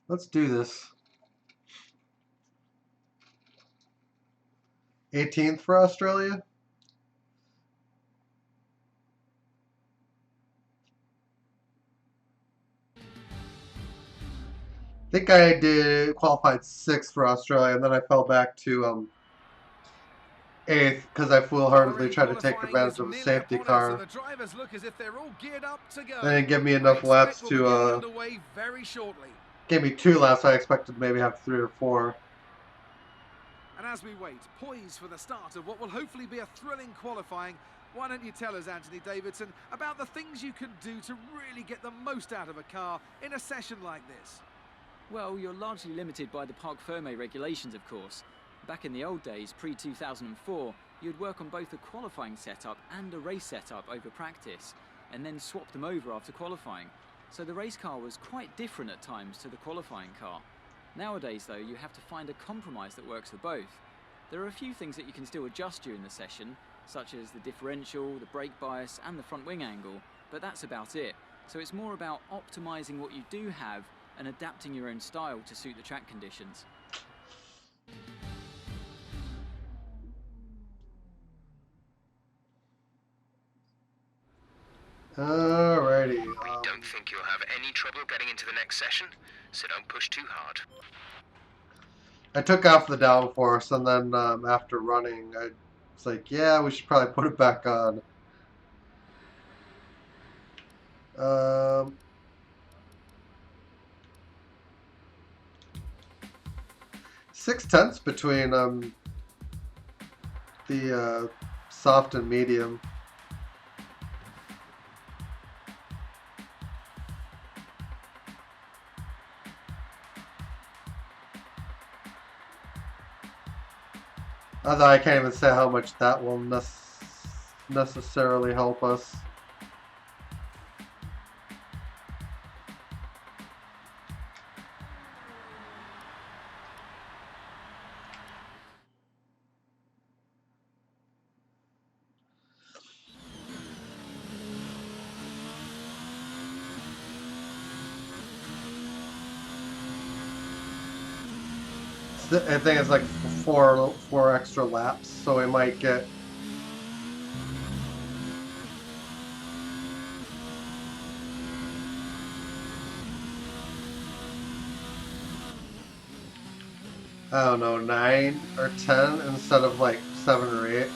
Let's do this. 18th for Australia. I think I did qualified 6th for Australia, and then I fell back to 8th because I foolhardily Bahrain tried to take qualifying advantage is of a nearly safety upon us, and car. the drivers look as if they're all geared up to They go. didn't give me I enough expect laps we'll be getting to underway very shortly. gave me 2 laps. I expected maybe have 3 or 4. And as we wait, poised for the start of what will hopefully be a thrilling qualifying, why don't you tell us, Anthony Davidson, about the things you can do to really get the most out of a car in a session like this? Well, you're largely limited by the Parc Fermé regulations, of course. Back in the old days, pre-2004, you'd work on both a qualifying setup and a race setup over practice, and then swap them over after qualifying. So the race car was quite different at times to the qualifying car. Nowadays, though, you have to find a compromise that works for both. There are a few things that you can still adjust during the session, such as the differential, the brake bias, and the front wing angle, but that's about it. So it's more about optimizing what you do have and adapting your own style to suit the track conditions. Alrighty. We don't think you'll have any trouble getting into the next session, so don't push too hard. I took off the downforce, and then after running, I was like, yeah, we should probably put it back on. 6/10 between the soft and medium. Although I can't even say how much that will necessarily help us. I think it's like four extra laps, so we might get. I don't know, 9 or 10 instead of like 7 or 8.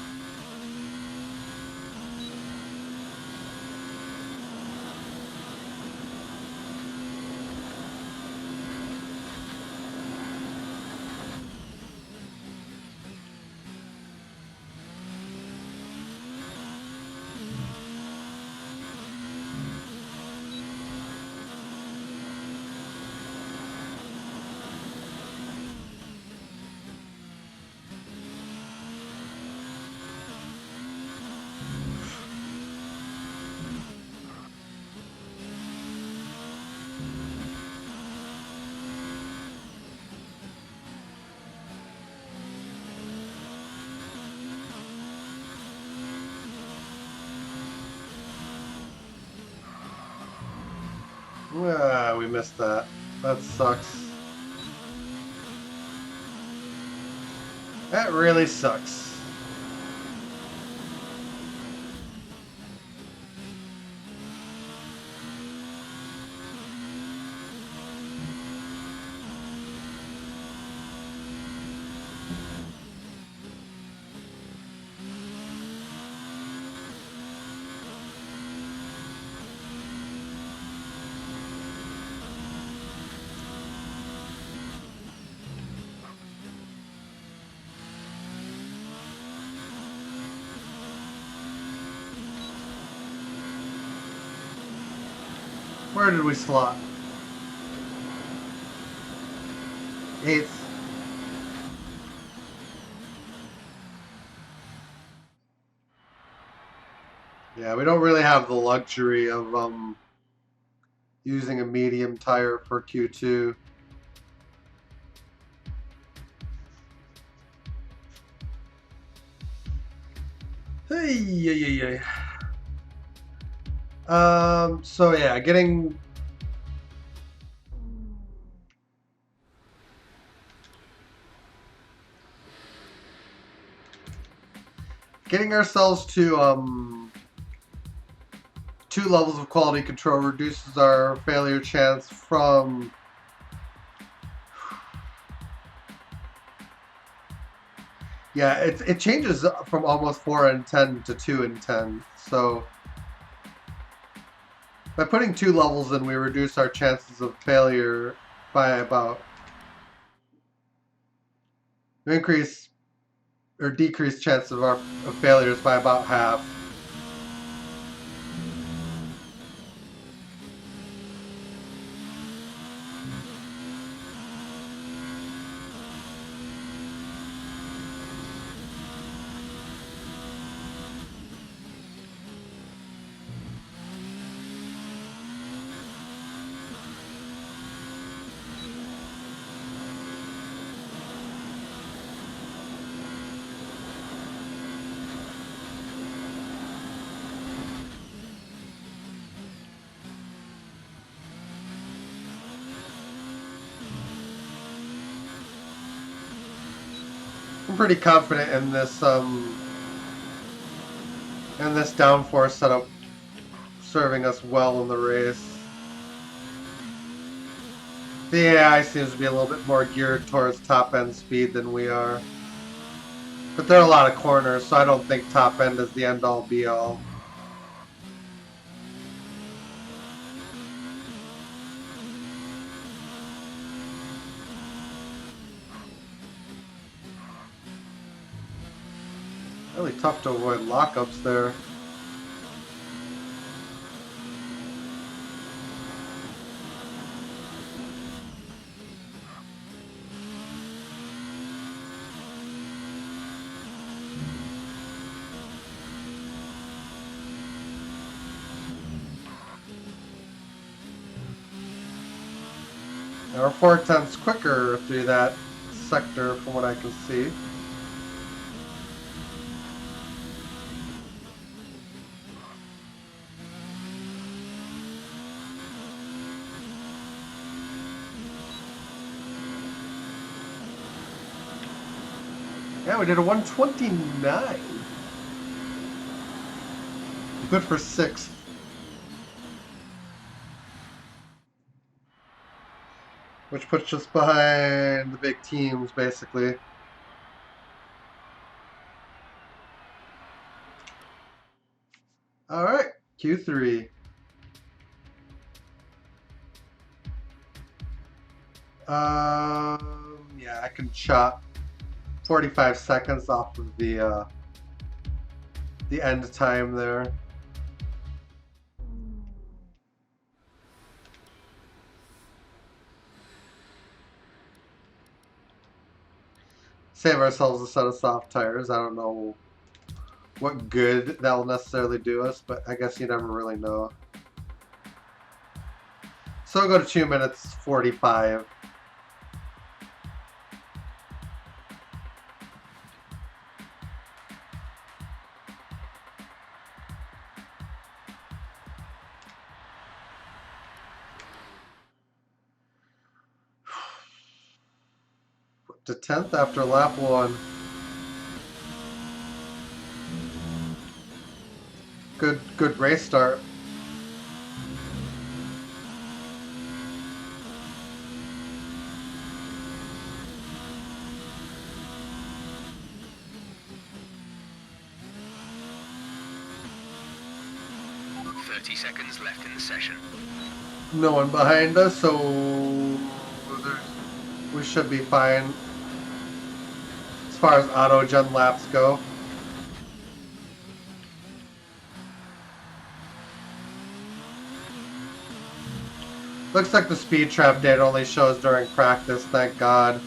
Ah, we missed that. That sucks. That really sucks. Where did we slot? 8th. Yeah, we don't really have the luxury of using a medium tire for Q2. Hey, yeah, yeah, yeah. So yeah, getting Getting ourselves to 2 levels of quality control reduces our failure chance from it changes from almost 4 in 10 to 2 in 10. So by putting 2 levels in, we reduce our chances of failure by about increase or decrease chance of failures by about half. I'm pretty confident in this downforce setup serving us well in the race. The AI seems to be a little bit more geared towards top end speed than we are. But there are a lot of corners, so I don't think top end is the end all be all. Really tough to avoid lockups there. Now we're 4/10ths quicker through that sector from what I can see. Yeah, we did a 129. Good for 6th. Which puts us behind the big teams, basically. Alright, Q3. Yeah, I can chop 45 seconds off of the end time there. Save ourselves a set of soft tires. I don't know what good that will necessarily do us, but I guess you never really know. So I'll go to 2 minutes 45. To 10th after lap 1. Good race start. Seconds left in the session. No one behind us, so we should be fine as far as auto gen laps go. Looks like the speed trap data only shows during practice, thank God.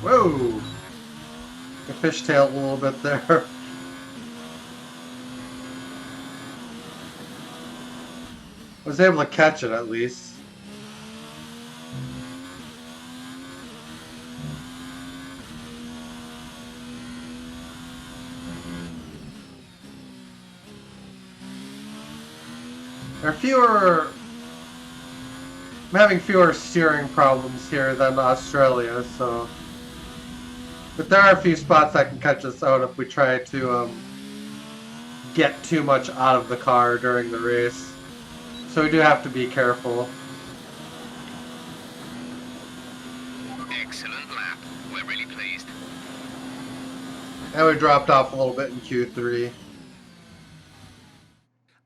Whoa! fishtailed a little bit there. Was able to catch it at least. There are fewer. I'm having fewer steering problems here than Australia, so. But there are a few spots that can catch us out if we try to get too much out of the car during the race. So we do have to be careful. Excellent lap. We're really pleased. And we dropped off a little bit in Q3.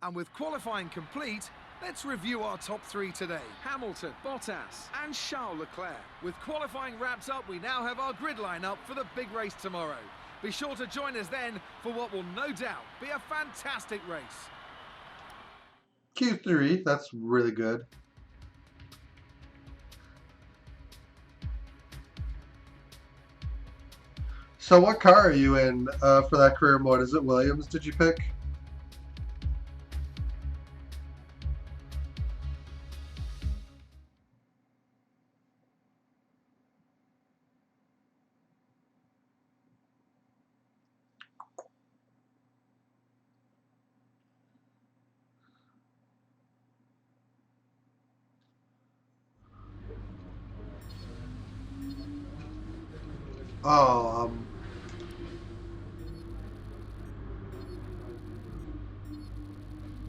And with qualifying complete, let's review our top three today. Hamilton, Bottas and Charles Leclerc. With qualifying wrapped up, we now have our grid lineup for the big race tomorrow. Be sure to join us then for what will no doubt be a fantastic race. Q3, that's really good. So what car are you in for that career mode? Is it Williams did you pick? Oh,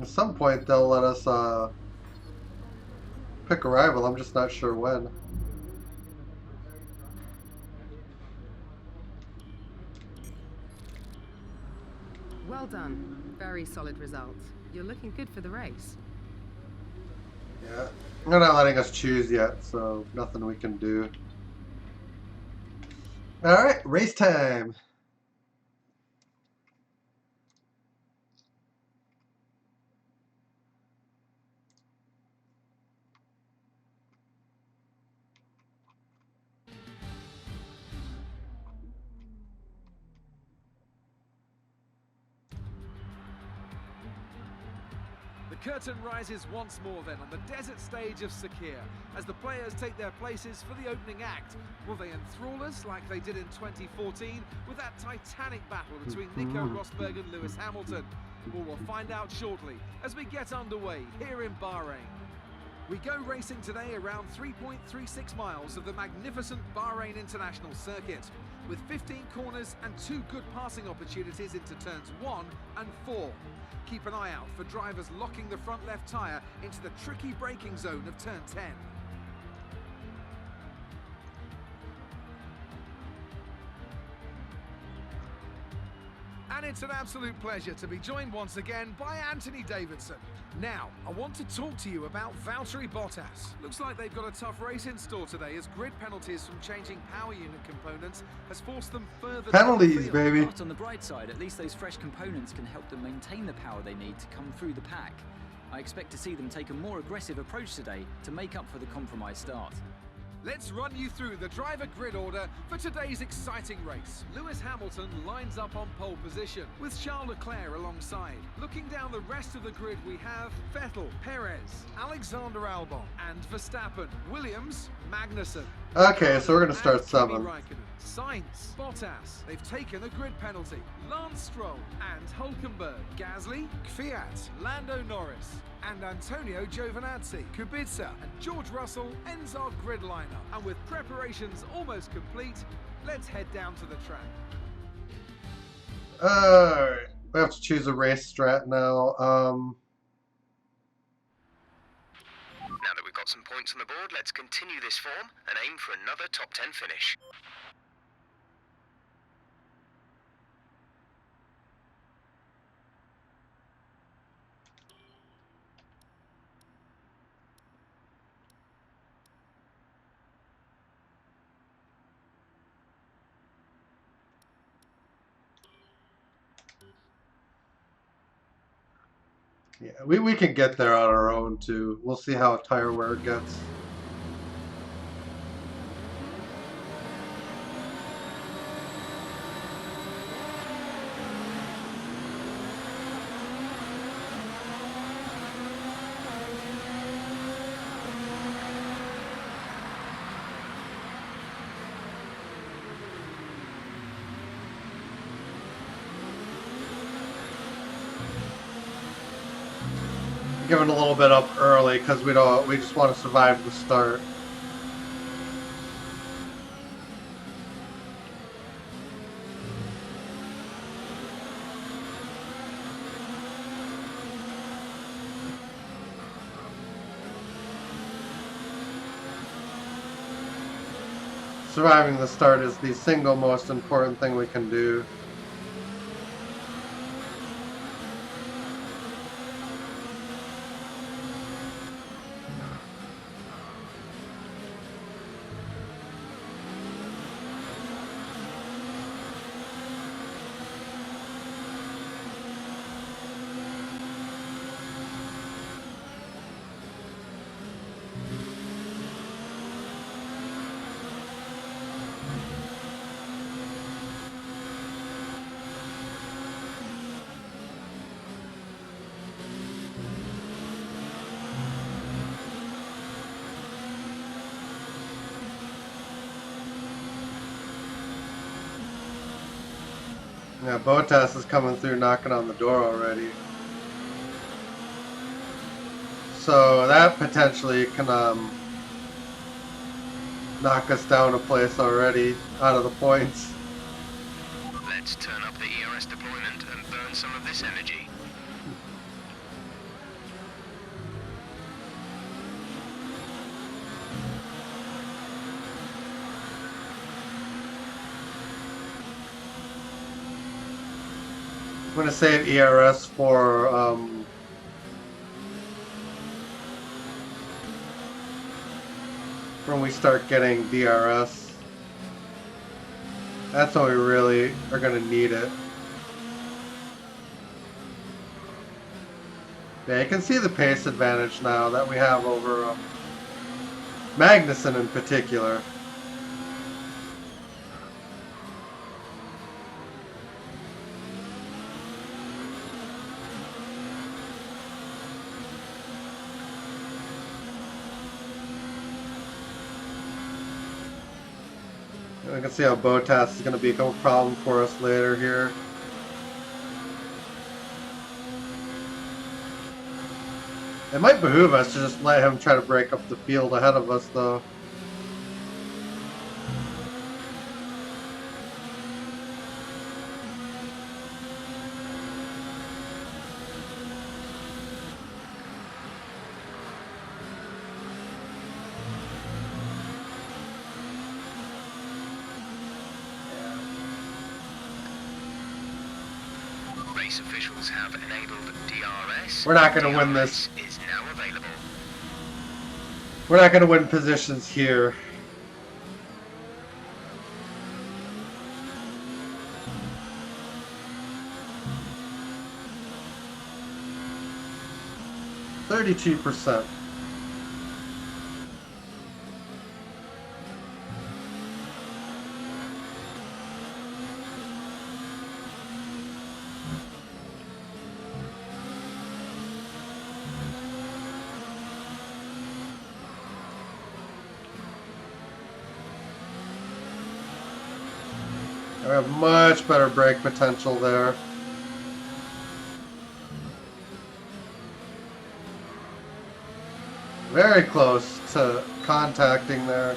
at some point they'll let us pick a rival. I'm just not sure when. Well done. Very solid results. You're looking good for the race. Yeah, they're not letting us choose yet, so nothing we can do. All right, race time. The curtain rises once more then on the desert stage of Sakir as the players take their places for the opening act. Will they enthrall us like they did in 2014 with that titanic battle between Nico Rosberg and Lewis Hamilton? Well, we'll find out shortly as we get underway here in Bahrain. We go racing today around 3.36 miles of the magnificent Bahrain International Circuit, with 15 corners and 2 good passing opportunities into turns 1 and 4. Keep an eye out for drivers locking the front left tyre into the tricky braking zone of turn 10. And it's an absolute pleasure to be joined once again by Anthony Davidson. Now, I want to talk to you about Valtteri Bottas. Looks like they've got a tough race in store today as grid penalties from changing power unit components has forced them further Penalties, down the field. baby. But on the bright side, at least those fresh components can help them maintain the power they need to come through the pack. I expect to see them take a more aggressive approach today to make up for the compromised start. Let's run you through the driver grid order for today's exciting race. Lewis Hamilton lines up on pole position, with Charles Leclerc alongside. Looking down the rest of the grid, we have Vettel, Perez, Alexander Albon, and Verstappen, Williams, Magnussen. Okay, so we're gonna start And Kimi 7. Raikkonen, Sainz, Bottas. They've taken a grid penalty. Lance Stroll and Hülkenberg, Gasly, Kvyat, Lando Norris, and Antonio Giovinazzi. Kubica and George Russell ends our grid lineup. And with preparations almost complete, let's head down to the track. Alright, we have to choose a race strat now. Now that we've got some points on the board, let's continue this form and aim for another top 10 finish. Yeah, we can get there on our own too. We'll see how tire wear gets. giving a little bit up early because we just want to survive the start. Surviving the start is the single most important thing we can do. Yeah, Botas is coming through, knocking on the door already. So that potentially can knock us down a place already out of the points. Let's turn up the ERS deployment and burn some of this energy. I'm going to save ERS for when we start getting DRS. That's when we really are going to need it. Yeah, you can see the pace advantage now that we have over Magnussen in particular. I can see how Botas is going to become a problem for us later here. It might behoove us to just let him try to break up the field ahead of us, though. Race officials have enabled DRS. We're not going to win this. Is now available. We're not going to win positions here. %32%. We have much better brake potential there. Very close to contacting there.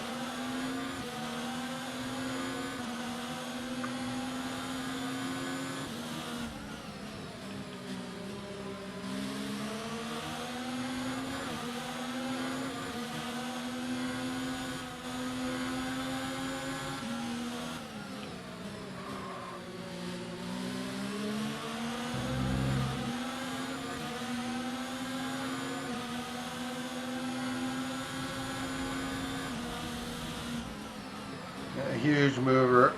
A huge mover.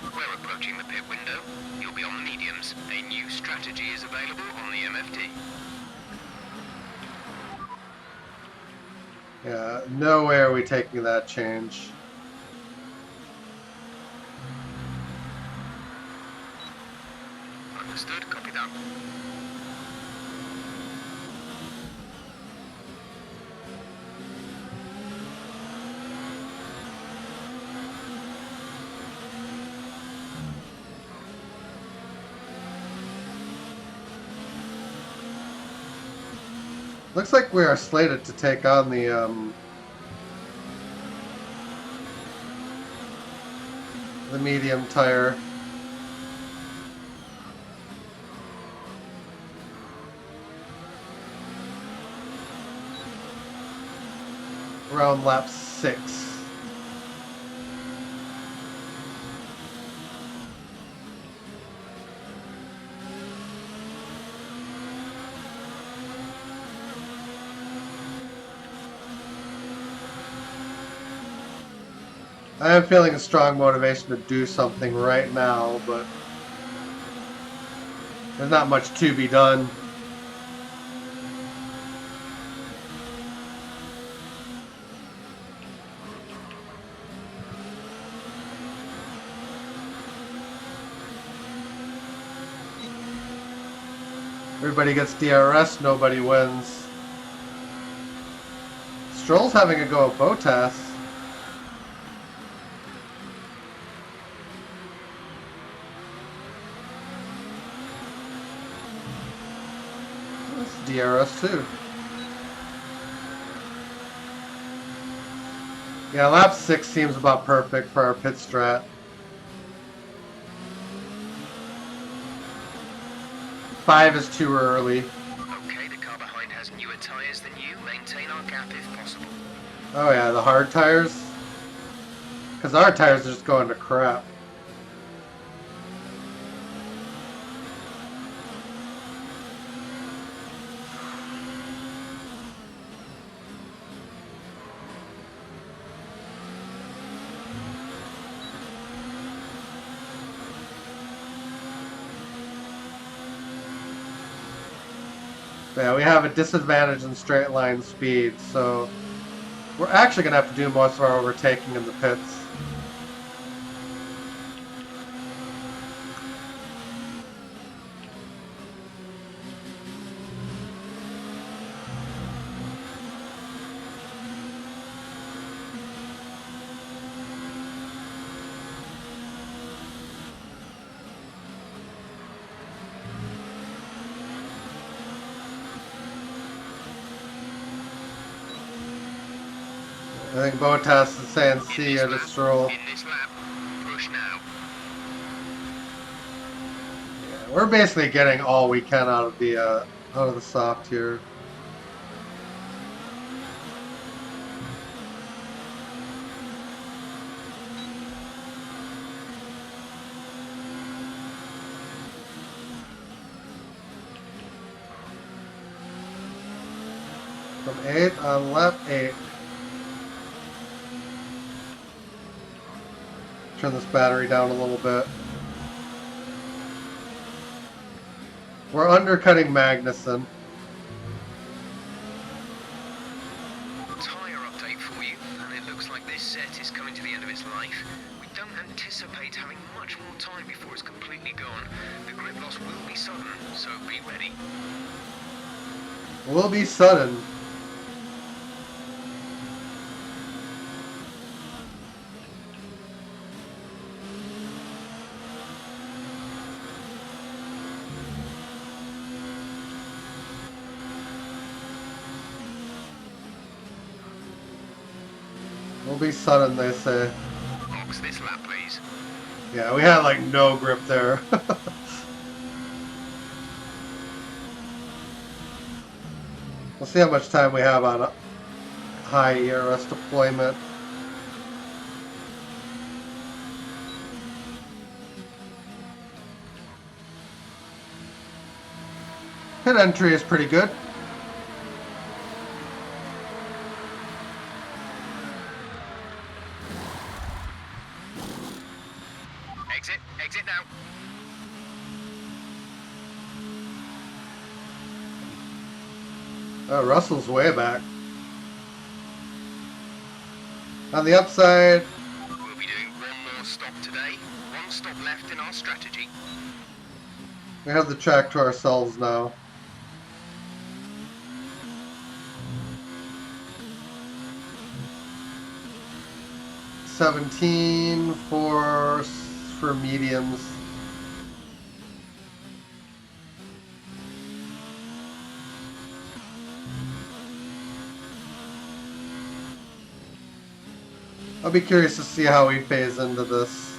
We're approaching the pit window. You'll be on the mediums. A new strategy is available on the MFD. Yeah, no way are we taking that change. Understood. Copy that. Looks like we are slated to take on the medium tire. Around lap 6. I am feeling a strong motivation to do something right now, but there's not much to be done. Everybody gets DRS, nobody wins. Stroll's having a go at Bottas. That's DRS too. Yeah, lap 6 seems about perfect for our pit strat. 5 is too early. Okay, the car behind has newer tyres than you. Maintain our gap if possible. Oh yeah, the hard tires? Because our tires are just going to crap. Yeah, we have a disadvantage in straight line speed, so we're actually going to have to do most of our overtaking in the pits. I think Bottas is saying see you to Stroll. In this lap, push now. Yeah, we're basically getting all we can out of the soft here. From 8 on lap 8. Turn this battery down a little bit. We're undercutting Magnussen. Tyre update for you, and it looks like this set is coming to the end of its life. We don't anticipate having much more time before it's completely gone. The grip loss will be sudden, so be ready. Will be sudden. Will be sudden, they say. Box this lap, please. Yeah, we had like no grip there. We'll see how much time we have on a high ERS deployment. Pit entry is pretty good. Exit now. Oh, Russell's way back. On the upside, We'll be doing one more stop today. One stop left in our strategy. we have the track to ourselves now. $17 for mediums. I'll be curious to see how he phase into this.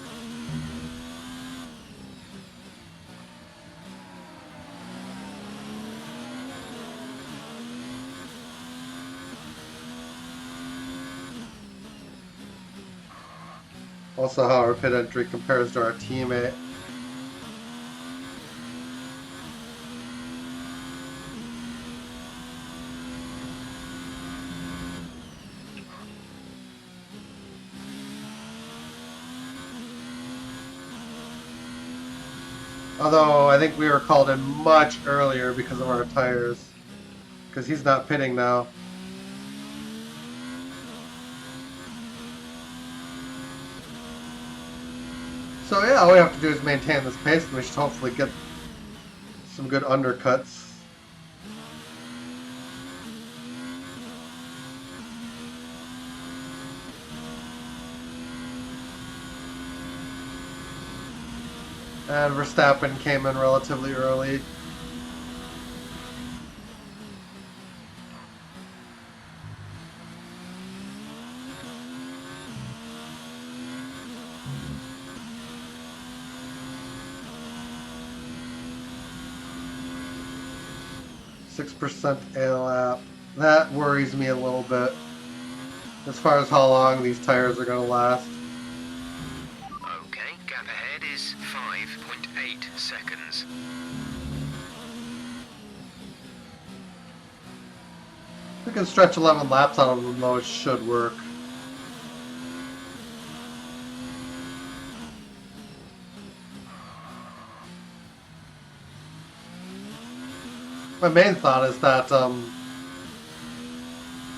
Also how our pit entry compares to our teammate. Although I think we were called in much earlier because of our tires. Because he's not pitting now. So yeah, all we have to do is maintain this pace and we should hopefully get some good undercuts. And Verstappen came in relatively early. .6% a lap. That worries me a little bit as far as how long these tires are going to last. Okay, gap ahead is 5.8 seconds. We can stretch 11 laps out of them though, it should work. My main thought is that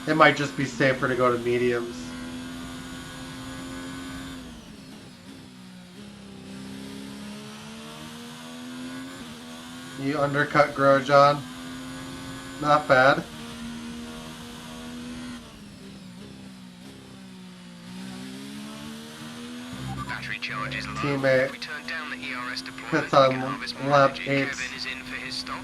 it might just be safer to go to mediums. You undercut Grosjean. Not bad. Battery charge is low. Teammate If we turn down the ERS deployment, hits we on can harvest more lap energy. 8. Kevin is in for his stop.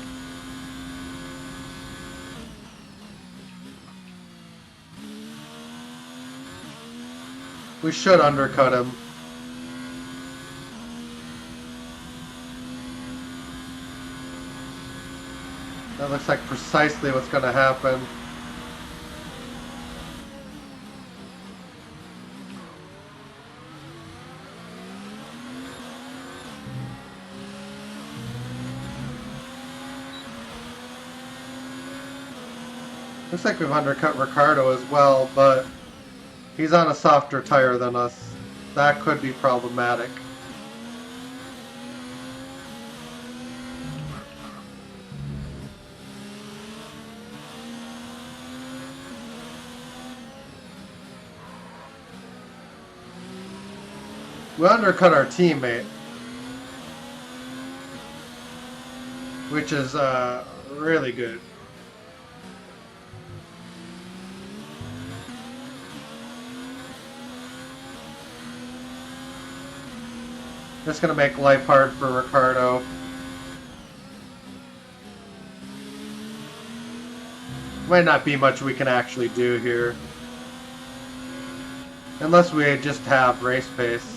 We should undercut him. That looks like precisely what's going to happen. Looks like we've undercut Ricardo as well, but he's on a softer tire than us. That could be problematic. We undercut our teammate, which is really good. Just gonna make life hard for Ricardo. Might not be much we can actually do here. Unless we just have race pace.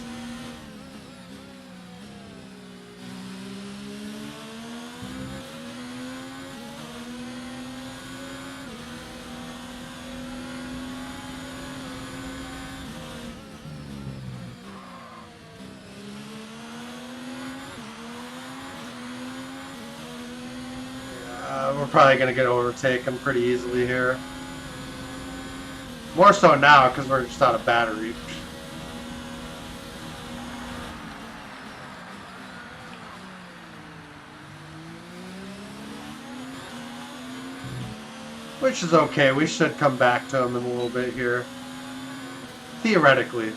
We're probably going to get overtaken pretty easily here. More so now because we're just out of battery. Which is okay. We should come back to him in a little bit here. Theoretically.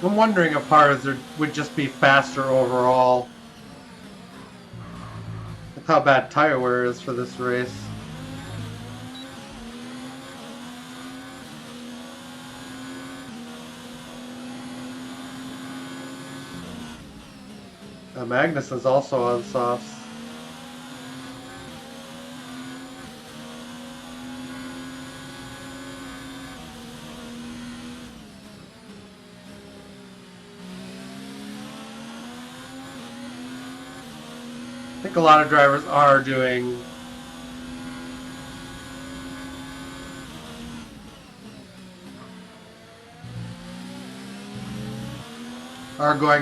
I'm wondering if ours would just be faster overall. how bad tire wear is for this race. Magnus is also on softs. I think a lot of drivers are going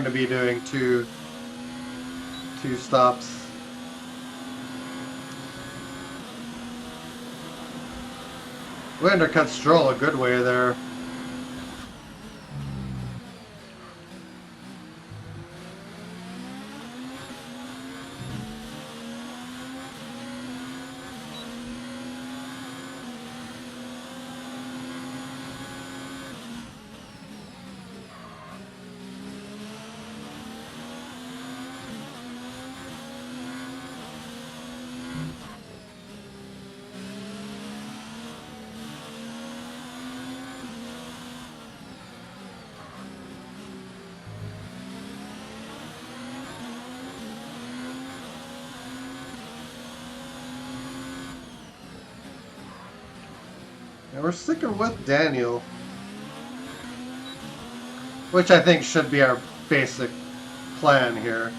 to be doing two stops. We undercut Stroll a good way there. And we're sticking with Daniel, which I think should be our basic plan here.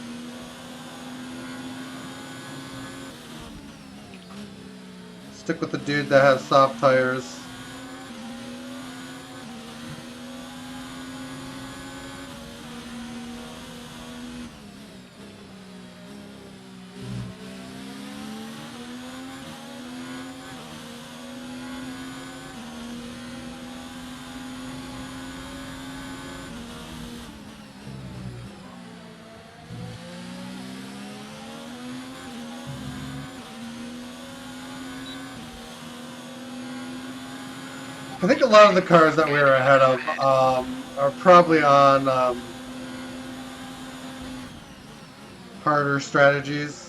Stick with the dude that has soft tires. I think a lot of the cars that we were ahead of are probably on harder strategies.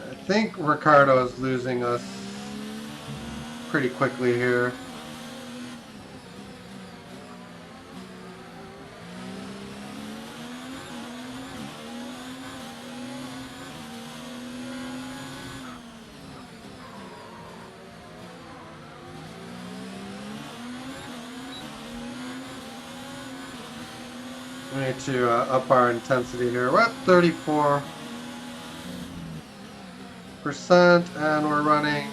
I think Ricardo is losing us pretty quickly here. We need to up our intensity here. We're at 34%, and we're running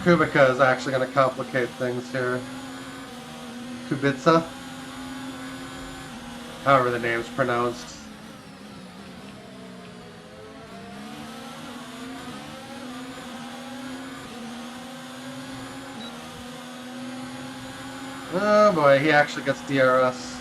Kubica is actually going to complicate things here. Kubica, however the name's pronounced. Oh boy, he actually gets DRS.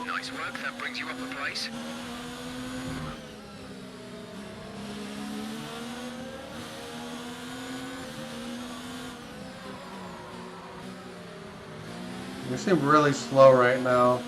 Nice work, that brings you up a place. We seem really slow right now.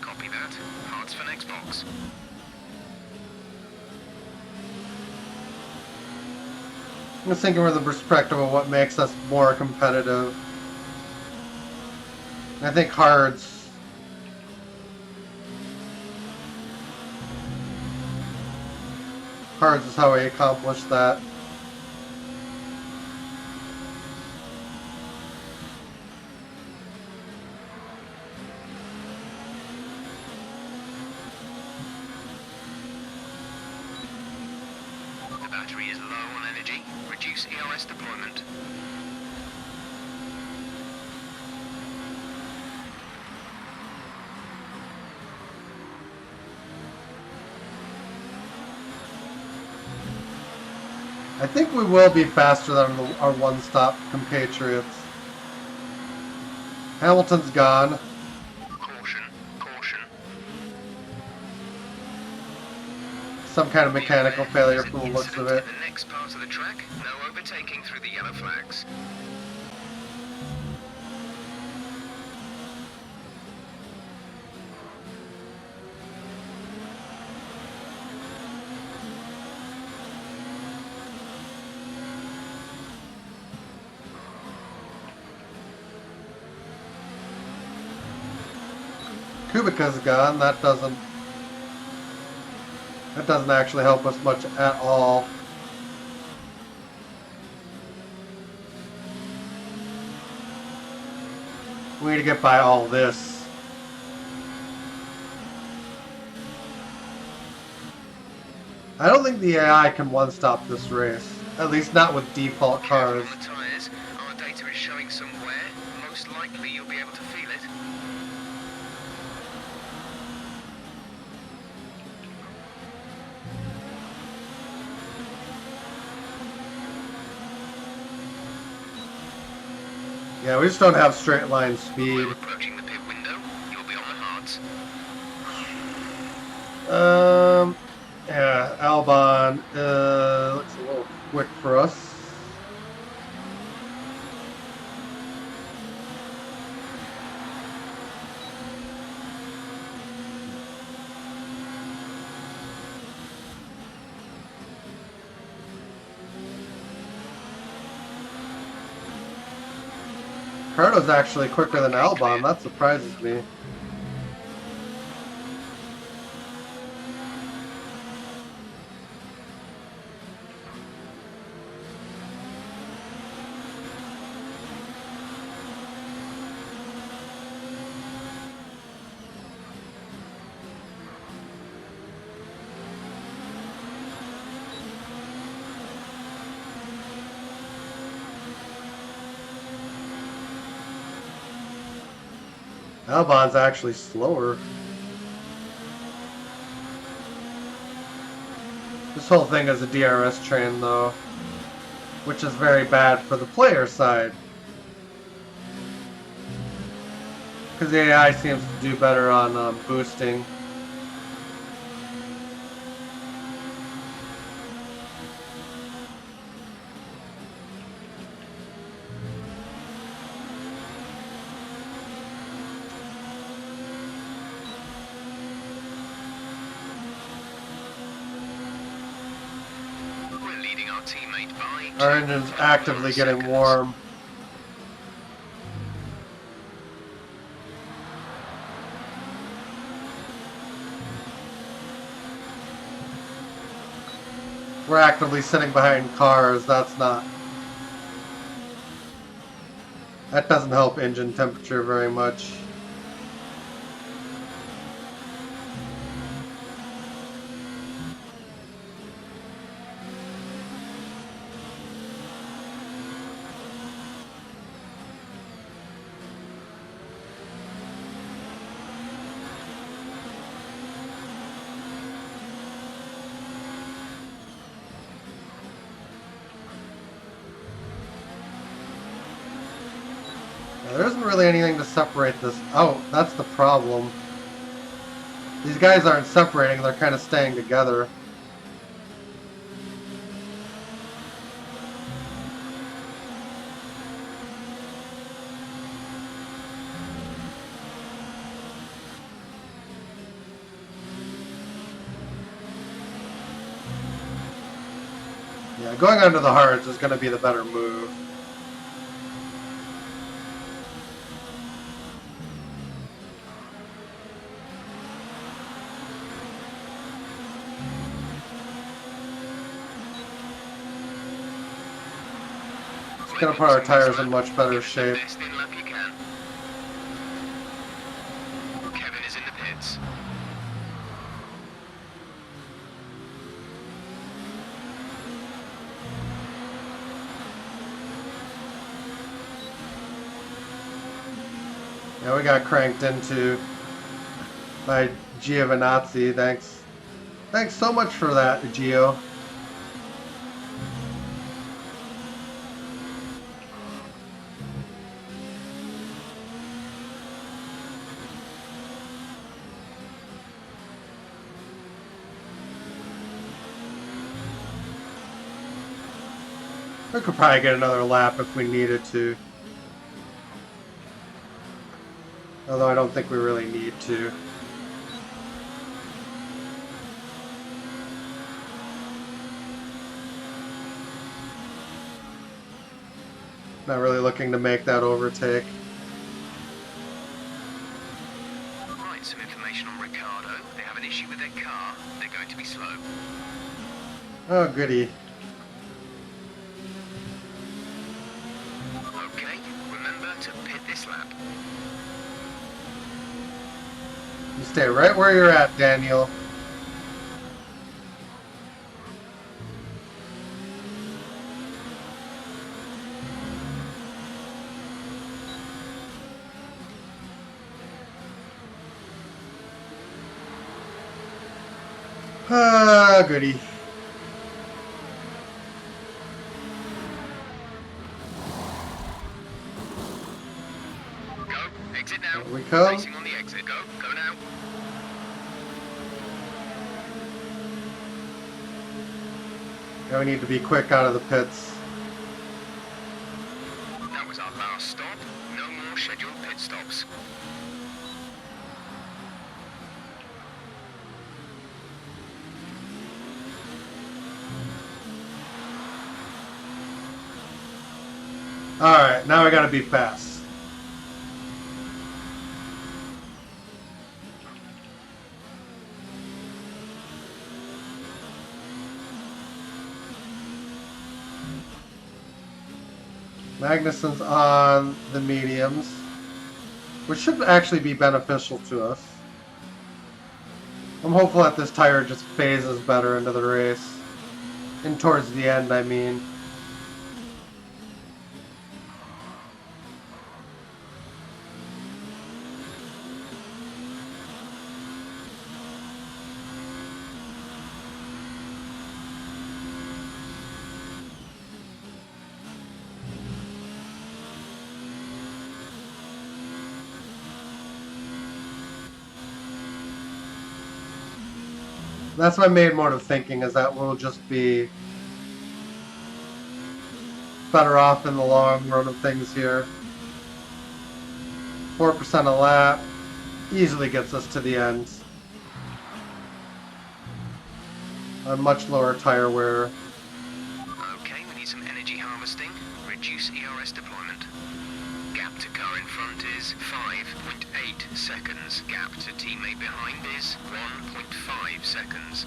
Copy that. Hearts for next box. I'm just thinking from the perspective of what makes us more competitive. And I think Cards is how we accomplish that. The battery is low on energy. Reduce EOS deployment. I think we will be faster than our one-stop compatriots. Hamilton's gone. Caution, caution. Some kind of mechanical failure from the looks of it. In the next part of the track, no overtaking through the yellow flags. Kubica's gone. That doesn't actually help us much at all. We need to get by all this. I don't think the AI can one-stop this race. At least not with default cars. On the tyres, our data is showing some wear. Most likely you'll be able to feel it. Yeah, we just don't have straight line speed. We're approaching the pit window. You'll be on the hards. Yeah, Albon looks a little quick for us. Ricardo's actually quicker than Albon. That surprises me. Albon's actually slower. This whole thing is a DRS train, though, which is very bad for the player side. Because the AI seems to do better on boosting. We're leading our teammate by Our engine's actively getting warm. We're actively sitting behind cars. That doesn't help engine temperature very much. There isn't really anything to separate this out. That's the problem. These guys aren't separating, they're kind of staying together. Yeah, going under the hards is going to be the better move. It's going to put our tires in much better shape. Best in lap you can. Kevin is in the pits. Yeah, we got cranked into by Giovinazzi. Thanks so much for that, Gio. We could probably get another lap if we needed to. Although I don't think we really need to. Not really looking to make that overtake. Right, some information on Ricardo. They have an issue with their car. They're going to be slow. Oh, goody. Okay, remember to pit this lap. You stay right where you're at, Daniel. Ah, goody. Go, exit now. Here we come. Racing on the exit. Go now. Now we need to be quick out of the pits. That was our last stop. No more scheduled pit stops. Alright, now we gotta be fast. Magnussen's on the mediums, which should actually be beneficial to us. I'm hopeful that this tire just phases better into the race. And towards the end, I mean. That's my main mode of thinking, is that we'll just be better off in the long run of things here. 4% a lap easily gets us to the end. On much lower tire wear. Okay, we need some energy harvesting. Reduce ERS deployment. Gap to car in front is 5.8 seconds. Gap to teammate behind is 1.5 seconds.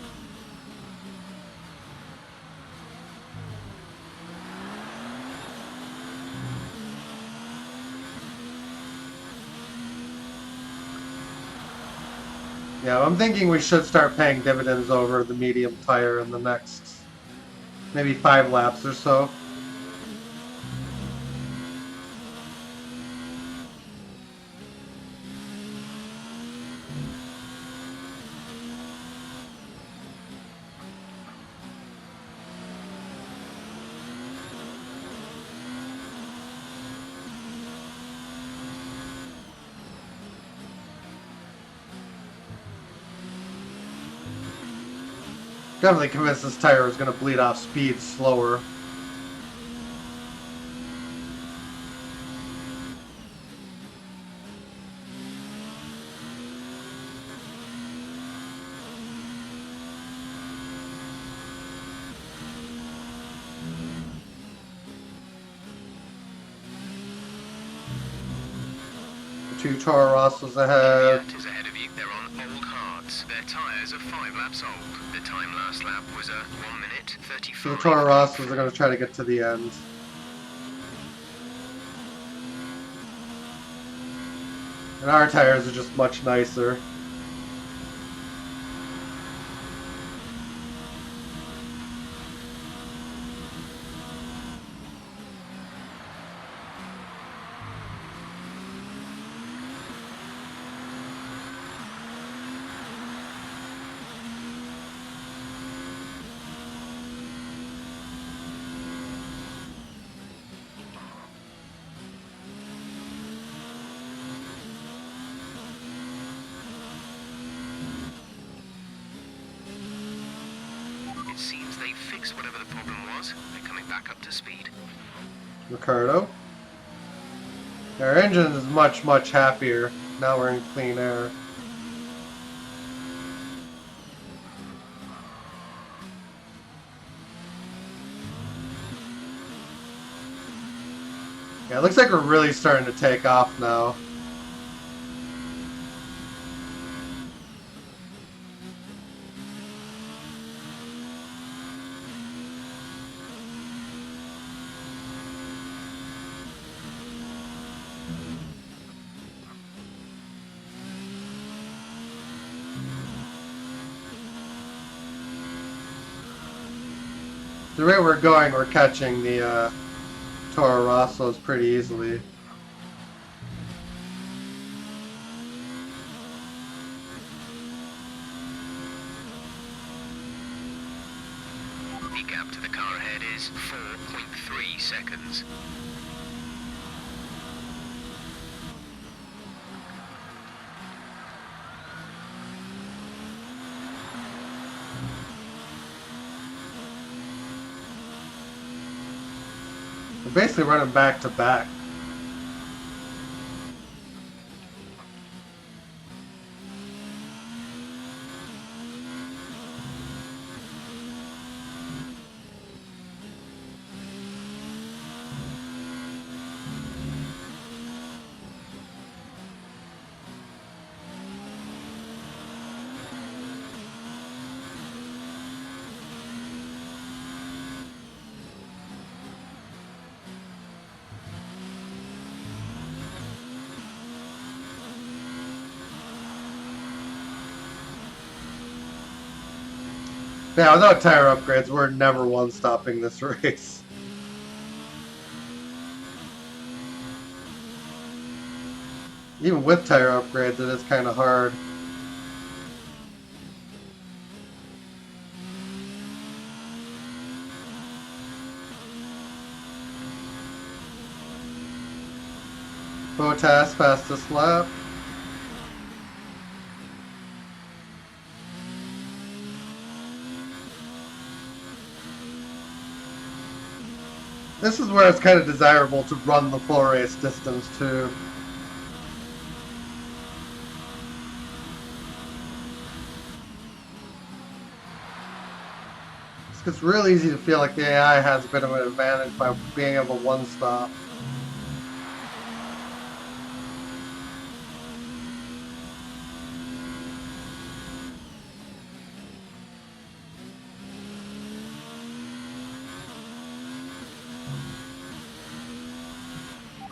Yeah, I'm thinking we should start paying dividends over the medium tire in the next maybe 5 laps or so. Definitely convinced this tire is going to bleed off speed slower. 2 Toro Rossos ahead. Fiat is ahead of you. They're on old hards. Their tyres are 5 laps old. The time last lap was 1 minute 35. So the Toro Rossos are going to try to get to the end. And our tires are just much nicer. It seems they fixed whatever the problem was. They're coming back up to speed. Ricardo. Our engine is much, much happier. Now we're in clean air. Yeah, it looks like we're really starting to take off now. The rate we're going, we're catching the Toro Rossos pretty easily. The gap to the car ahead is 4.3 seconds. We're basically running back to back. Yeah, without tire upgrades, we're never one-stopping this race. Even with tire upgrades, it is kind of hard. Bottas, fastest lap. This is where it's kind of desirable to run the full race distance too. It's real easy to feel like the AI has a bit of an advantage by being able to one-stop.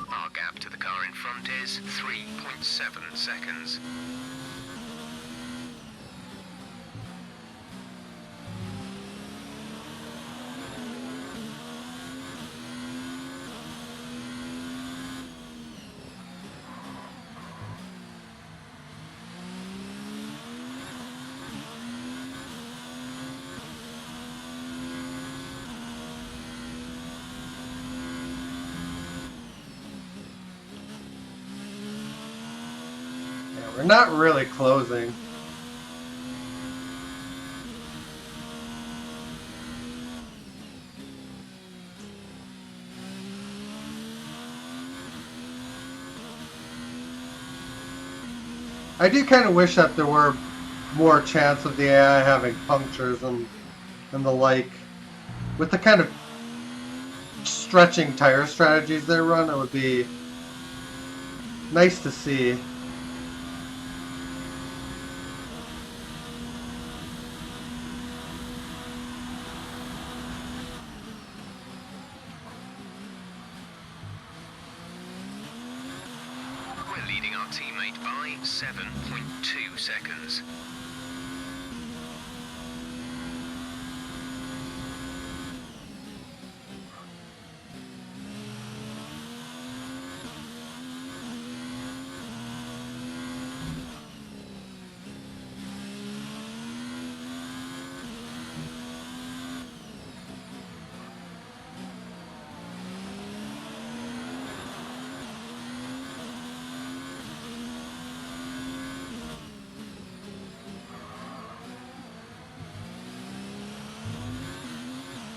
Our gap to the car in front is 3.7 seconds. We're not really closing. I do kind of wish that there were more chance of the AI having punctures and the like. With the kind of stretching tire strategies they run, it would nice to see. We're leading our teammate by 7.2 seconds.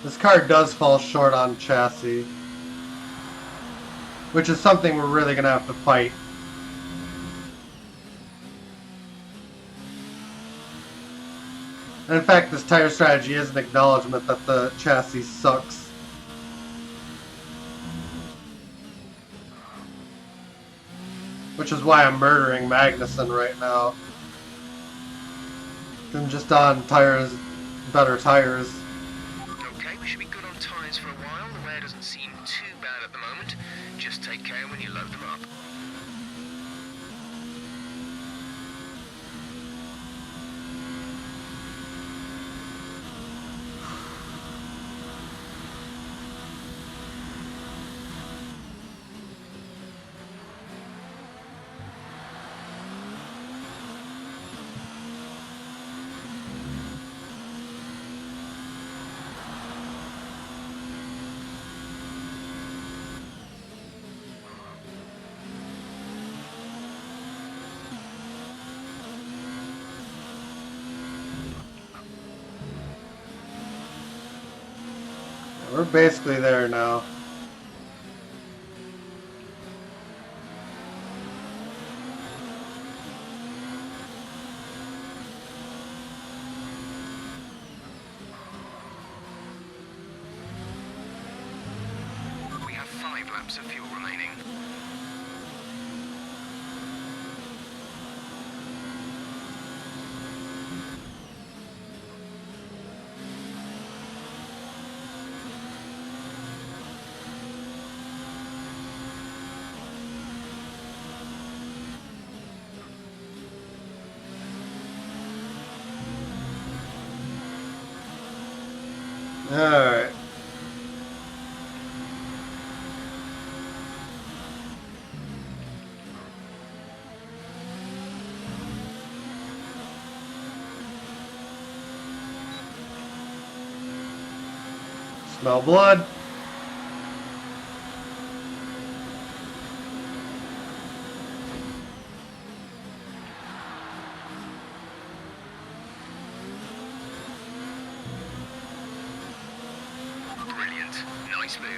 This car does fall short on chassis, which is something we're really going to have to fight. And in fact, this tire strategy is an acknowledgement that the chassis sucks. Which is why I'm murdering Magnussen right now. I'm just on tires, better tires. Okay, we should be good on tyres for a while. The wear doesn't seem too bad at the moment. Just take care when you load them up. We're basically there now. We have 5 laps of fuel remaining. Alright. Smell blood. Brilliant. Nice move.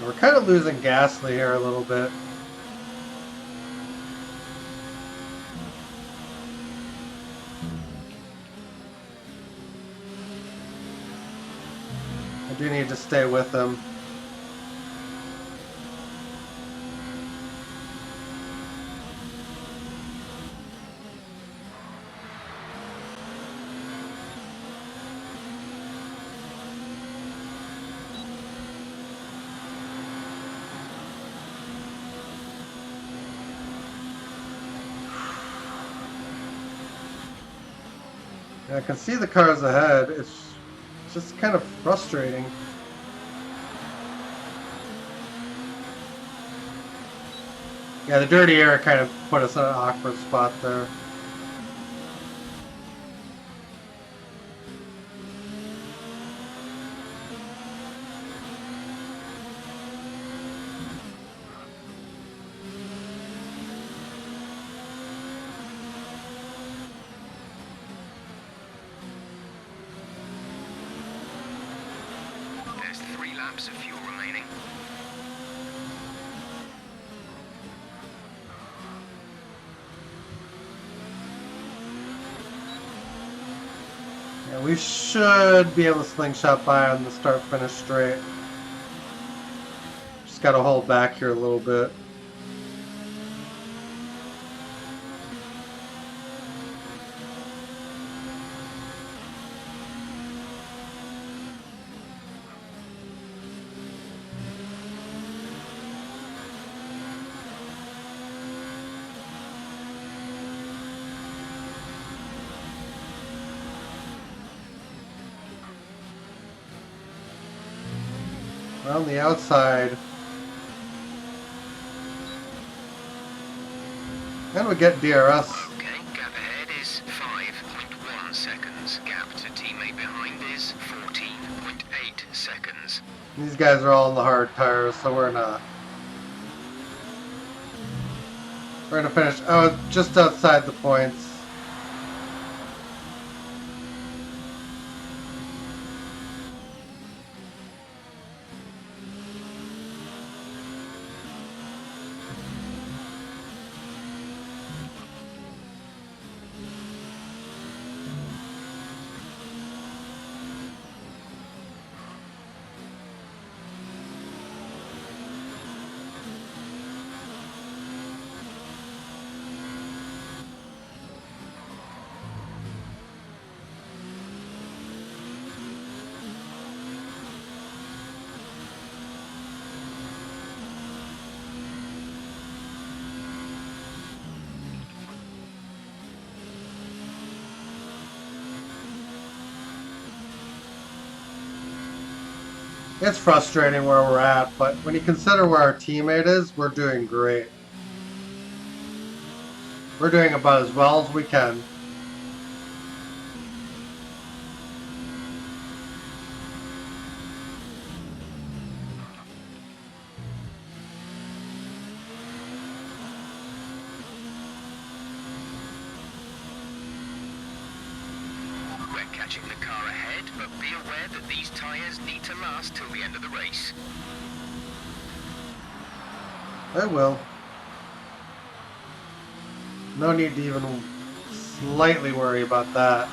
We're kind of losing Gasly here a little bit. I do need to stay with him. I can see the cars ahead. It's just kind of frustrating. Yeah, the dirty air kind of put us in an awkward spot there. There's 3 laps of fuel remaining. Yeah, we should be able to slingshot by on the start-finish straight. Just gotta hold back here a little bit. On the outside. And we get DRS. Okay, gap ahead is 5.1 seconds. Gap to teammate behind is 14.8 seconds. These guys are all in the hard tires, so we're gonna finish just outside the points. It's frustrating where we're at, but when you consider where our teammate is, we're doing great. We're doing about as well as we can. We're catching the car ahead, but be aware that these tyres need to last till the end of the race. They will. No need to even slightly worry about that.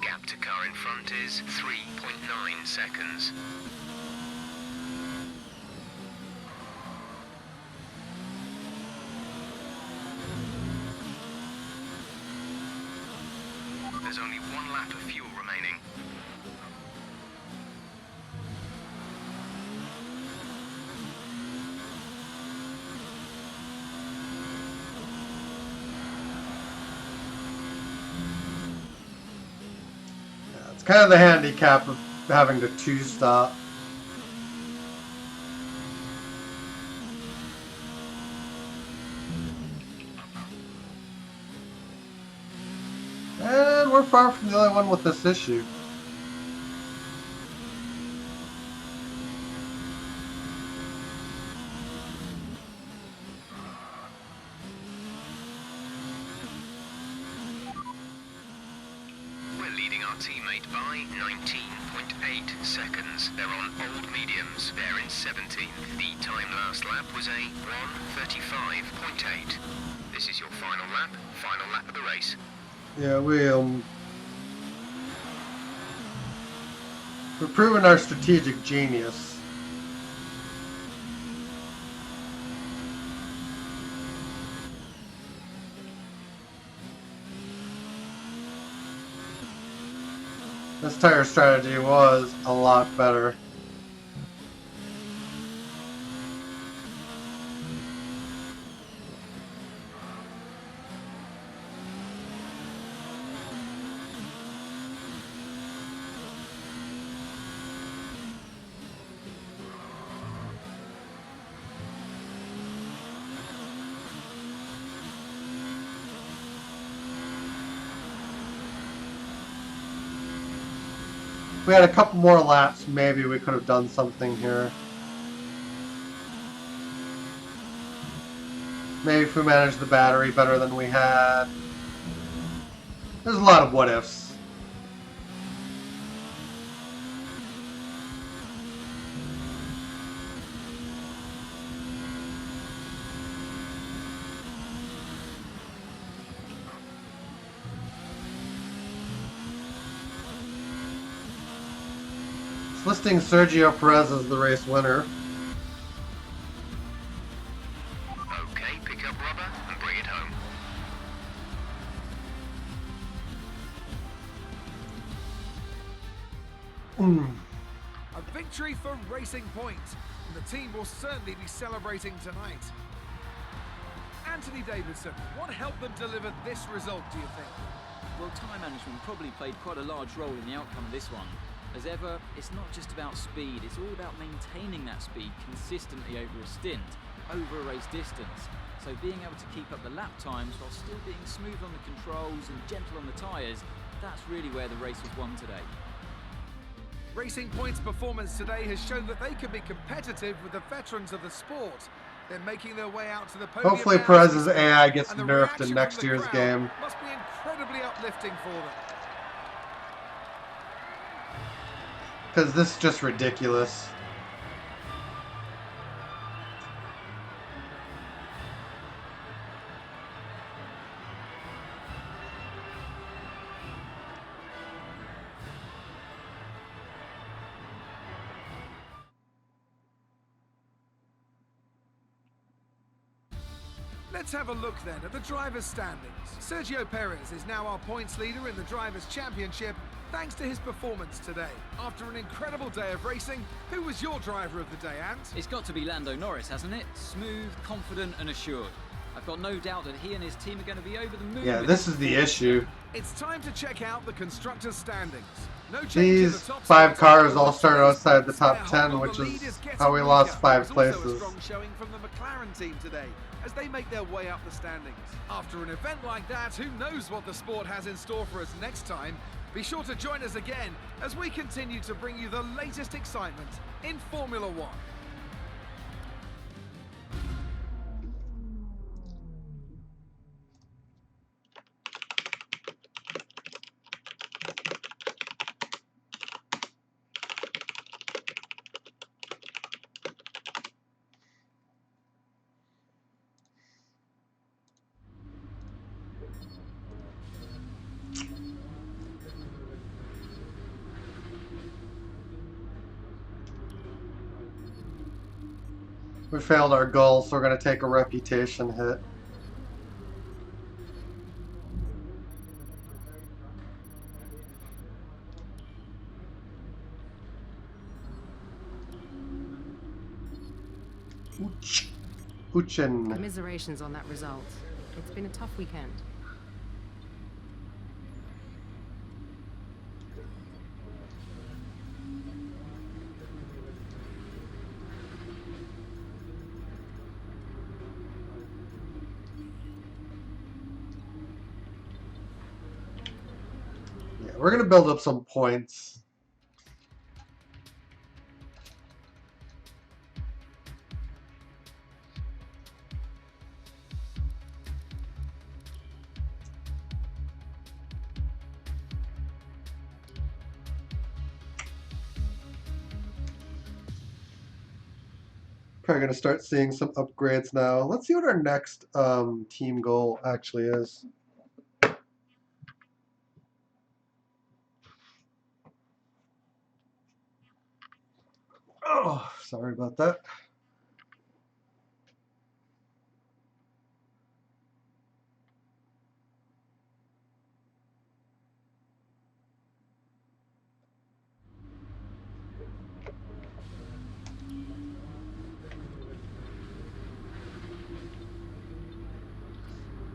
Gap to car in front is 3.9 seconds. There's only 1 lap of fuel remaining. Yeah, it's kind of the handicap of having to 2-stop. And we're far from the only one with this issue. We're leading our teammate by 19.8 seconds. They're on old mediums. They're in 17th. The time last lap was a 1:35.8. This is your final lap of the race. Yeah, we're proving our strategic genius. This tire strategy was a lot better. If we had a couple more laps, maybe we could have done something here. Maybe if we managed the battery better than we had. There's a lot of what ifs. It's listing Sergio Perez as the race winner. Okay, pick up rubber and bring it home. A victory for Racing Point, and the team will certainly be celebrating tonight. Anthony Davidson, what helped them deliver this result, do you think? Well, time management probably played quite a large role in the outcome of this one. As ever, it's not just about speed, it's all about maintaining that speed consistently over a stint, over a race distance. So being able to keep up the lap times while still being smooth on the controls and gentle on the tyres, that's really where the race was won today. Racing Point's performance today has shown that they can be competitive with the veterans of the sport. They're making their way out to the podium. Hopefully now, Perez's AI gets and the nerfed reaction in next from the year's crowd game. must be incredibly uplifting for them. Because this is just ridiculous. Let's have a look then at the drivers' standings. Sergio Perez is now our points leader in the Drivers' Championship thanks to his performance today. After an incredible day of racing, who was your driver of the day, Ant? It's got to be Lando Norris, hasn't it? Smooth, confident and assured. I've got no doubt that he and his team are going to be over the moon. Yeah, with this is the issue. It's time to check out the constructors' standings. No change in These the top 5 six. cars all started outside the top Their 10, hold on which the lead is is getting how we weaker. lost 5 There's also a places. strong showing from the McLaren team today as they make their way up the standings. After an event like that, who knows what the sport has in store for us next time? Be sure to join us again as we continue to bring you the latest excitement in Formula One. We failed our goal, so we're going to take a reputation hit. Uchin. Commiserations on that result. It's been a tough weekend. Yeah, we're going to build up some points. Probably going to start seeing some upgrades now. Let's see what our next team goal actually is. Oh, sorry about that.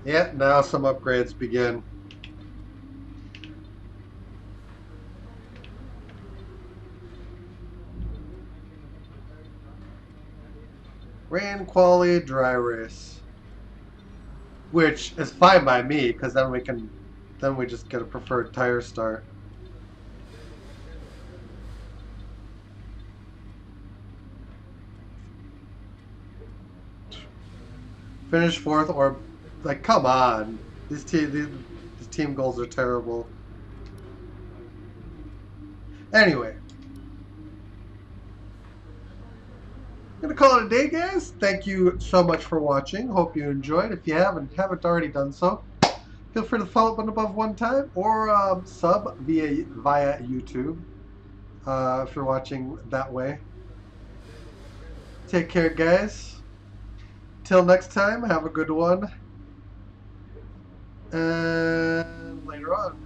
Yeah, now some upgrades begin. Rain quality dry race, which is fine by me because then we just get a preferred tire start. Finish fourth or like, come on. These team goals are terrible. Anyway, I'm gonna call it a day, guys. Thank you so much for watching. Hope you enjoyed. If you haven't already done so, feel free to follow button above one time or sub via YouTube if you're watching that way. Take care, guys. Till next time, have a good one. And later on.